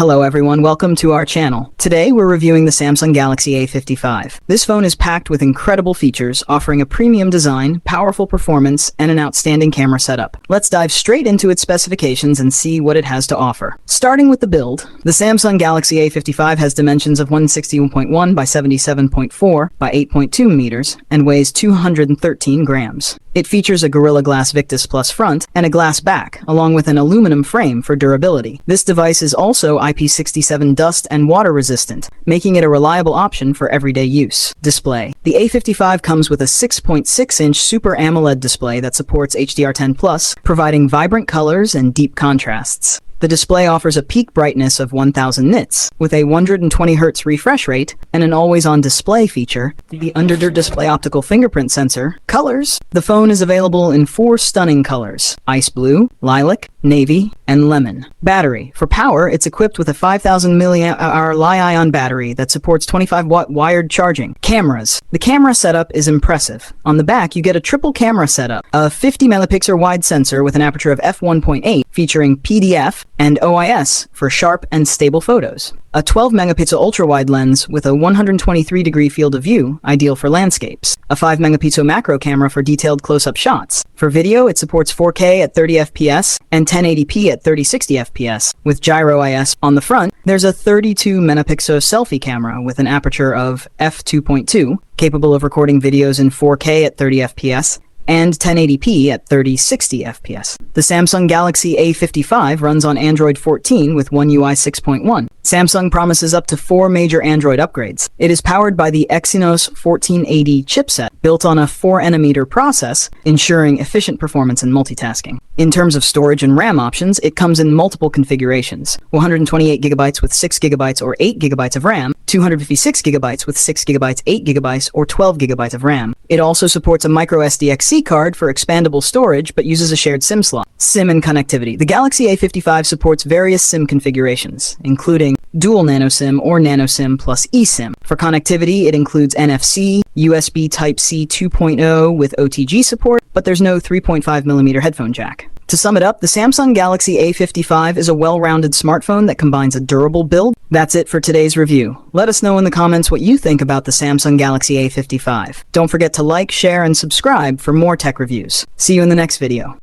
Hello everyone, welcome to our channel. Today we're reviewing the Samsung Galaxy A55. This phone is packed with incredible features, offering a premium design, powerful performance, and an outstanding camera setup. Let's dive straight into its specifications and see what it has to offer. Starting with the build, the Samsung Galaxy A55 has dimensions of 161.1 by 77.4 by 8.2 meters and weighs 213 grams. It features a Gorilla Glass Victus Plus front and a glass back, along with an aluminum frame for durability. This device is also IP67 dust and water resistant, making it a reliable option for everyday use. Display. The A55 comes with a 6.6-inch Super AMOLED display that supports HDR10+, providing vibrant colors and deep contrasts. The display offers a peak brightness of 1000 nits, with a 120Hz refresh rate and an always-on display feature, the under-display optical fingerprint sensor. Colors. The phone is available in 4 stunning colors: ice blue, lilac, navy, and lemon. Battery. For power, it's equipped with a 5000 mAh Li-ion battery that supports 25-watt wired charging. Cameras. The camera setup is impressive. On the back, you get a triple camera setup, a 50-megapixel wide sensor with an aperture of f1.8, featuring PDF and OIS for sharp and stable photos. A 12-megapixel ultra-wide lens with a 123-degree field of view, ideal for landscapes. A 5-megapixel macro camera for detailed close-up shots. For video, it supports 4K at 30 FPS and 1080p at 3060 FPS. With gyro IS on the front, there's a 32-megapixel selfie camera with an aperture of f2.2, capable of recording videos in 4K at 30 FPS and 1080p at 3060 FPS. The Samsung Galaxy A55 runs on Android 14 with One UI 6.1. Samsung promises up to 4 major Android upgrades. It is powered by the Exynos 1480 chipset, built on a 4nm process, ensuring efficient performance and multitasking. In terms of storage and RAM options, it comes in multiple configurations: 128GB with 6GB or 8GB of RAM, 256GB with 6GB, 8GB, or 12GB of RAM. It also supports a microSD card for expandable storage, but uses a shared SIM slot. SIM and connectivity. The Galaxy A55 supports various SIM configurations, including dual nano SIM or nano SIM plus eSIM. For connectivity, it includes NFC, USB Type-C 2.0 with OTG support, but there's no 3.5mm headphone jack. To sum it up, the Samsung Galaxy A55 is a well-rounded smartphone that combines a durable build. That's it for today's review. Let us know in the comments what you think about the Samsung Galaxy A55. Don't forget to like, share, and subscribe for more tech reviews. See you in the next video.